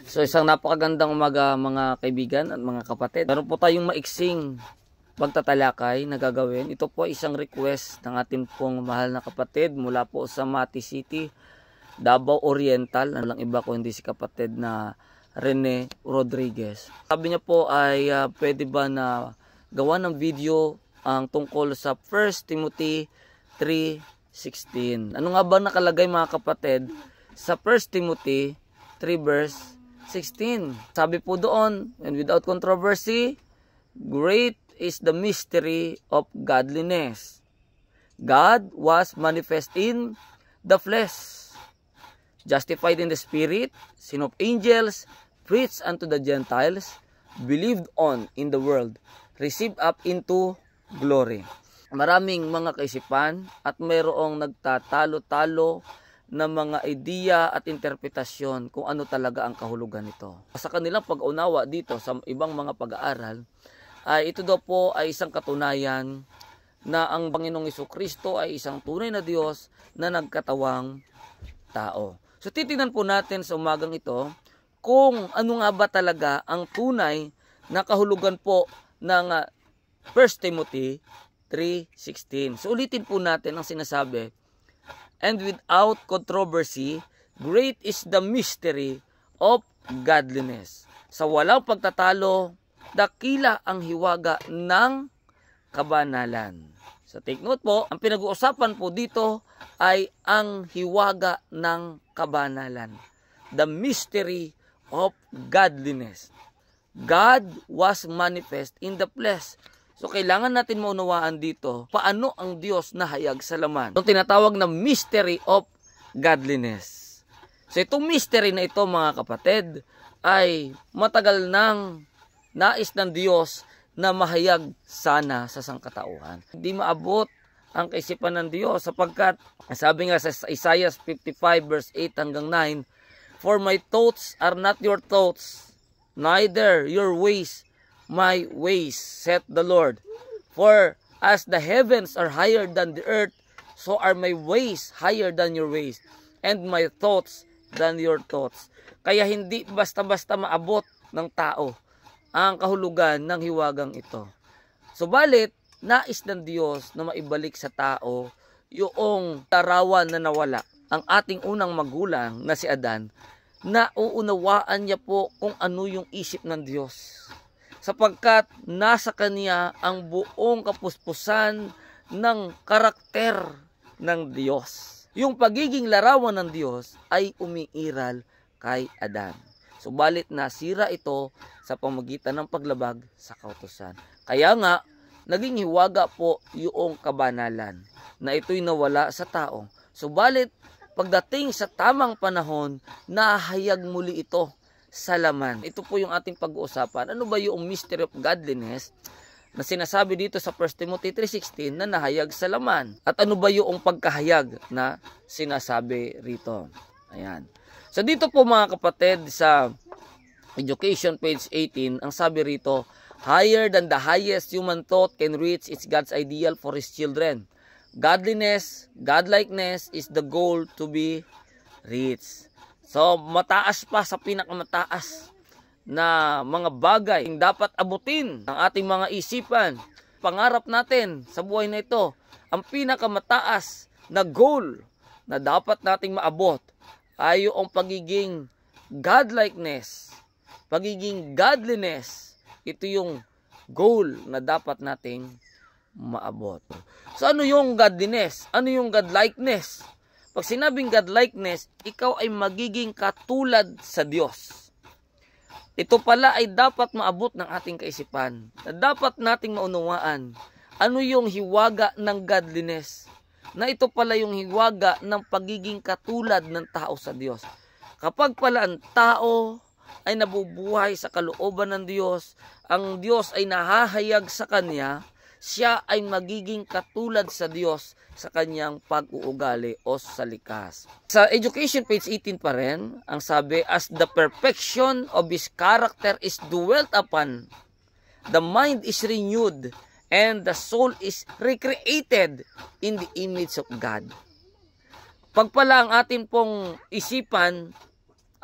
So isang napakagandang umaga mga kaibigan at mga kapatid. Meron po tayong maiksing pagtatalakay na gagawin. Ito po ay isang request ng ating pong mahal na kapatid mula po sa Mati City, Davao Oriental. Ano lang iba ko hindi si kapatid na Rene Rodriguez. Sabi niya po ay pwede ba na gawa ng video ang tungkol sa 1 Timothy 3:16. Ano nga ba nakalagay mga kapatid sa 1 Timothy 3 verse 16? Sabi po doon, and without controversy, great is the mystery of godliness. God was manifest in the flesh, justified in the spirit, seen of angels, preached unto the Gentiles, believed on in the world, received up into glory. Maraming mga kaisipan at mayroong nagtatalo-talo na mga ideya at interpretasyon kung ano talaga ang kahulugan nito. Sa kanilang pag-unawa dito sa ibang mga pag-aaral, ay ito daw po ay isang katunayan na ang Panginoong Jesucristo ay isang tunay na Diyos na nagkatawang tao. So titingnan po natin sa umagang ito kung ano nga ba talaga ang tunay na kahulugan po ng 1 Timothy 3:16. So ulitin po natin ang sinasabi. And without controversy, great is the mystery of godliness. Sa walang pagtatalo, dakila ang hiwaga ng kabanalan. So take note po, ang pinag-uusapan po dito ay ang hiwaga ng kabanalan. The mystery of godliness. God was manifest in the flesh. So kailangan natin maunawaan dito paano ang Diyos nahayag sa laman. Itong tinatawag na mystery of godliness. So itong mystery na ito mga kapatid ay matagal nang nais ng Diyos na mahayag sana sa sangkatauhan. Hindi maabot ang kaisipan ng Diyos sapagkat sabi nga sa Isaiah 55 verse 8 hanggang 9, for my thoughts are not your thoughts, neither your ways my ways, saith the Lord. For as the heavens are higher than the earth, so are my ways higher than your ways, and my thoughts than your thoughts. Kaya hindi basta-basta maabot ng tao ang kahulugan ng hiwagang ito. Subalit, nais ng Diyos na maibalik sa tao yung larawan na nawala. Ang ating unang magulang na si Adan, na uunawaan niya po kung ano yung isip ng Diyos. Sapagkat nasa kanya ang buong kapuspusan ng karakter ng Diyos. Yung pagiging larawan ng Diyos ay umiiral kay Adan. Subalit nasira ito sa pamagitan ng paglabag sa kautusan. Kaya nga, naging hiwaga po yung kabanalan na ito'y nawala sa tao. Subalit, pagdating sa tamang panahon, nahayag muli ito sa laman. Ito po yung ating pag-uusapan. Ano ba yung mystery of godliness na sinasabi dito sa 1 Timothy 3:16 na nahayag sa laman? At ano ba yung pagkahayag na sinasabi rito? Ayan. So dito po mga kapatid sa Education page 18, ang sabi rito, higher than the highest human thought can reach is God's ideal for His children. Godliness, godlikeness is the goal to be reached. So, mataas pa sa pinakamataas na mga bagay yung dapat abutin ng ating mga isipan. Pangarap natin sa buhay na ito, ang pinakamataas na goal na dapat nating maabot ay yung pagiging godlikeness, pagiging godliness. Ito yung goal na dapat nating maabot. So, ano yung godliness? Ano yung godlikeness? Pag sinabing godlikeness, ikaw ay magiging katulad sa Diyos. Ito pala ay dapat maabot ng ating kaisipan. Na dapat nating maunawaan. Ano yung hiwaga ng godliness? Na ito pala yung hiwaga ng pagiging katulad ng tao sa Diyos. Kapag pala ang tao ay nabubuhay sa kalooban ng Diyos, ang Diyos ay nahahayag sa kanya, siya ay magiging katulad sa Diyos sa kanyang pag-uugali o sa likas. Sa Education page 18 pa rin, ang sabi, as the perfection of His character is dwelt upon, the mind is renewed, and the soul is recreated in the image of God. Pag pala ang atin pong isipan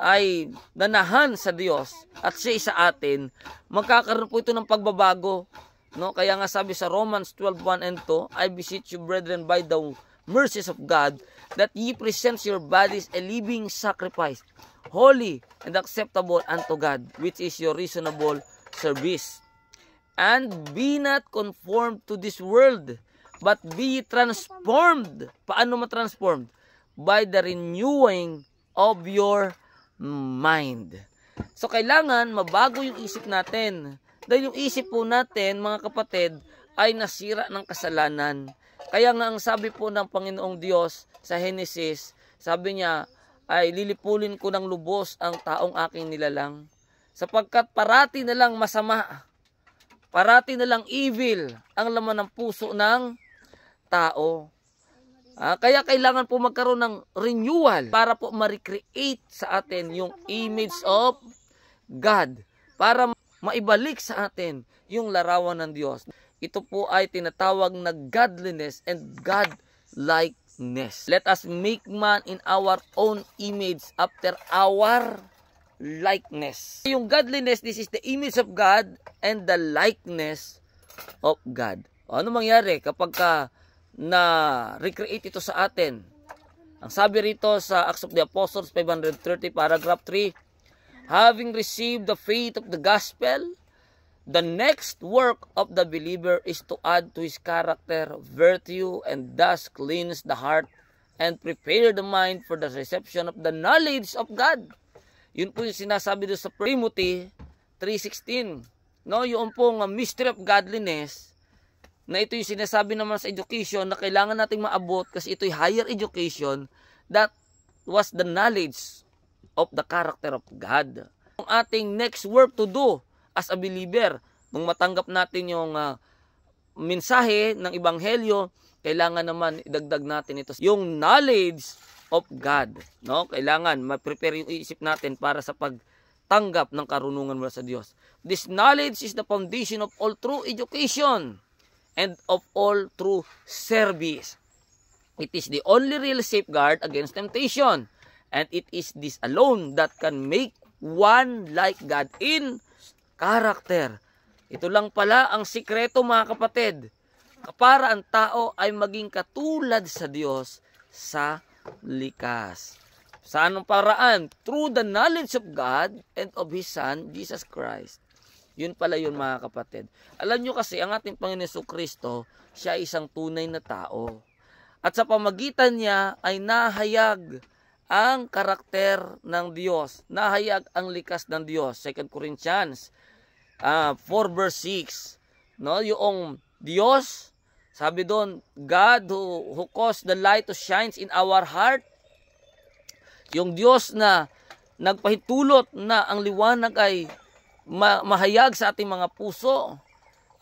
ay nanahan sa Diyos at siya sa atin, magkakaroon po ito ng pagbabago. No? Kaya nga sabi sa Romans 12:1 and 2, I beseech you, brethren, by the mercies of God, that ye present your bodies a living sacrifice, holy and acceptable unto God, which is your reasonable service. And be not conformed to this world, but be transformed. Paano matransformed? By the renewing of your mind. So, kailangan mabago yung isip natin. Dahil yung isip po natin, mga kapatid, ay nasira ng kasalanan. Kaya nga ang sabi po ng Panginoong Diyos sa Genesis, sabi niya, ay lilipulin ko ng lubos ang taong aking nilalang. Sapagkat parati na lang masama, parati na lang evil ang laman ng puso ng tao. Kaya kailangan po magkaroon ng renewal para po ma-recreate sa atin yung image of God. Para maibalik sa atin yung larawan ng Diyos. Ito po ay tinatawag na godliness and godlikeness. Let us make man in our own image after our likeness. Yung godliness, this is the image of God and the likeness of God. Ano mangyari kapag na-recreate ito sa atin? Ang sabi rito sa Acts of the Apostles 530 paragraph 3, having received the faith of the gospel, the next work of the believer is to add to his character virtue and thus cleanse the heart and prepare the mind for the reception of the knowledge of God. Yun po yung sinasabi doon sa Timothy 3:16. No, yung pong mystery of godliness, na ito yung sinasabi naman sa education na kailangan nating maabot kasi ito'y higher education, that was the knowledge of the character of God. Ang ating next work to do as a believer, nung matanggap natin yung mensahe ng Ebanghelyo, kailangan naman idagdag natin ito, yung knowledge of God. No? Kailangan ma-prepare yung isip natin para sa pagtanggap ng karunungan mula sa Diyos. This knowledge is the foundation of all true education and of all true service. It is the only real safeguard against temptation. And it is this alone that can make one like God in character. Ito lang pala ang sikreto, mga kapatid, para ang tao ay maging katulad sa Diyos sa likas. Sa anong paraan? Through the knowledge of God and of His Son, Jesus Christ. Yun pala yun, mga kapatid. Alam nyo kasi, ang ating Panginoon Jesucristo, siya ay isang tunay na tao. At sa pamagitan niya ay nahayag ang karakter ng Diyos. Nahayag ang likas ng Diyos. 2 Corinthians 4 verse 6. No, yung Diyos, sabi doon, God who caused the light to shine in our heart. Yung Diyos na nagpahintulot na ang liwanag ay mahayag sa ating mga puso,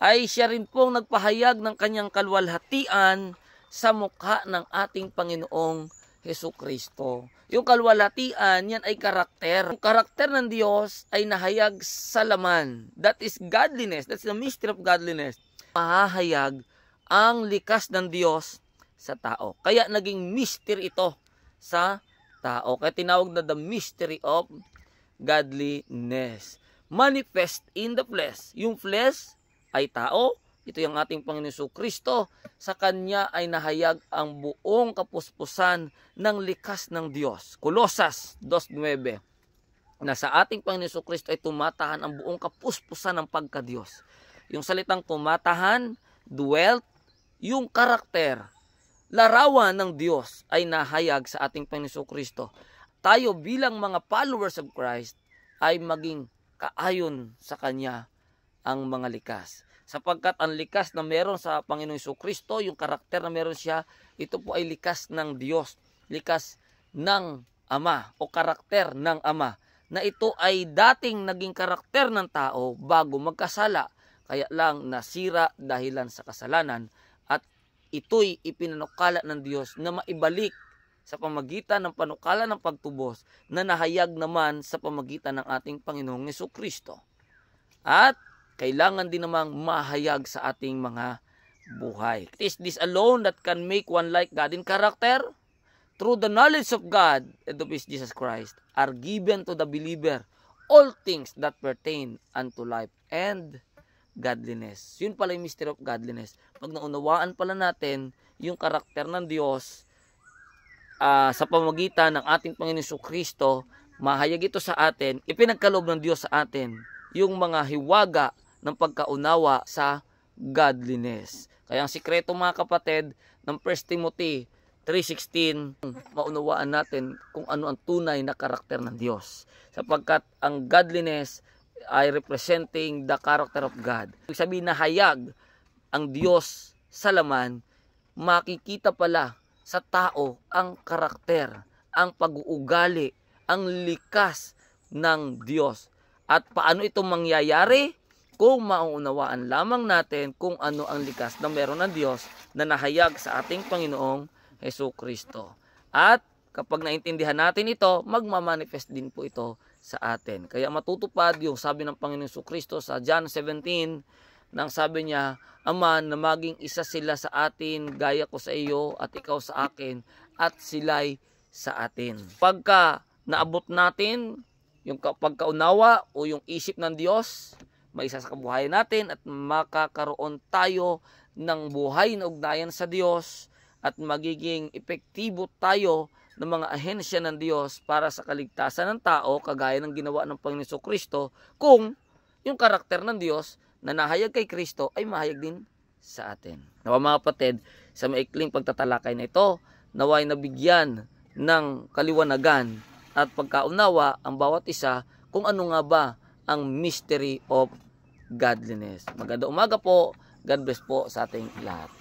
ay siya rin pong nagpahayag ng kanyang kalwalhatian sa mukha ng ating Panginoong Jesucristo. Yung kalwalhatian, yan ay karakter. Yung karakter ng Diyos ay nahayag sa laman. That is godliness. That's the mystery of godliness. Mahahayag ang likas ng Diyos sa tao. Kaya naging mystery ito sa tao. Kaya tinawag na the mystery of godliness. Manifest in the flesh. Yung flesh ay tao. Ito yung ating Panginoon Jesucristo. Sa Kanya ay nahayag ang buong kapuspusan ng likas ng Diyos. Colosas 2:9. Na sa ating Panginoon Jesucristo ay tumatahan ang buong kapuspusan ng pagka-Diyos. Yung salitang tumatahan, dwelt, yung karakter, larawan ng Diyos ay nahayag sa ating Panginoon Jesucristo. Tayo bilang mga followers of Christ ay maging kaayon sa Kanya ang mga likas. Sapagkat ang likas na meron sa Panginoong Jesucristo, yung karakter na meron siya, ito po ay likas ng Diyos, likas ng Ama o karakter ng Ama, na ito ay dating naging karakter ng tao bago magkasala, kaya lang nasira dahilan sa kasalanan, at ito'y ipinanukala ng Diyos na maibalik sa pamagitan ng panukala ng pagtubos na nahayag naman sa pamagitan ng ating Panginoong Jesucristo. At kailangan din namang mahayag sa ating mga buhay. It is this alone that can make one like God in character, through the knowledge of God and of His Jesus Christ, are given to the believer all things that pertain unto life and godliness. Yun pala yung mystery of godliness. Pag naunawaan pala natin yung karakter ng Diyos sa pamamagitan ng ating Panginoon Jesucristo, mahayag ito sa atin, ipinagkaloob ng Diyos sa atin yung mga hiwaga ng pagkaunawa sa godliness. Kaya ang sikreto mga kapatid ng 1 Timothy 3:16, maunawaan natin kung ano ang tunay na karakter ng Diyos. Sapagkat ang godliness ay representing the character of God. Ibig sabihin na hayag ang Diyos sa laman, makikita pala sa tao ang karakter, ang pag-uugali, ang likas ng Diyos. At paano ito mangyayari? Kung mauunawaan lamang natin kung ano ang likas na meron ng Diyos na nahayag sa ating Panginoong Jesucristo. At kapag naintindihan natin ito, magmamanifest din po ito sa atin. Kaya matutupad yung sabi ng Panginoong Jesucristo sa John 17, nang sabi niya, Ama, na maging isa sila sa atin, gaya ko sa iyo at ikaw sa akin, at sila'y sa atin. Pagka naabot natin yung pagkaunawa o yung isip ng Diyos, may isa sa kabuhayan natin at makakaroon tayo ng buhay na ugnayan sa Diyos at magiging epektibo tayo ng mga ahensya ng Diyos para sa kaligtasan ng tao, kagaya ng ginawa ng Panginoon Jesucristo, kung yung karakter ng Diyos na nahayag kay Kristo ay mahayag din sa atin. Nawa mga kapatid, sa maikling pagtatalakay na ito, naway nabigyan ng kaliwanagan at pagkaunawa ang bawat isa kung ano nga ba ang mystery of godliness. Magandang umaga po. God bless po sa ating lahat.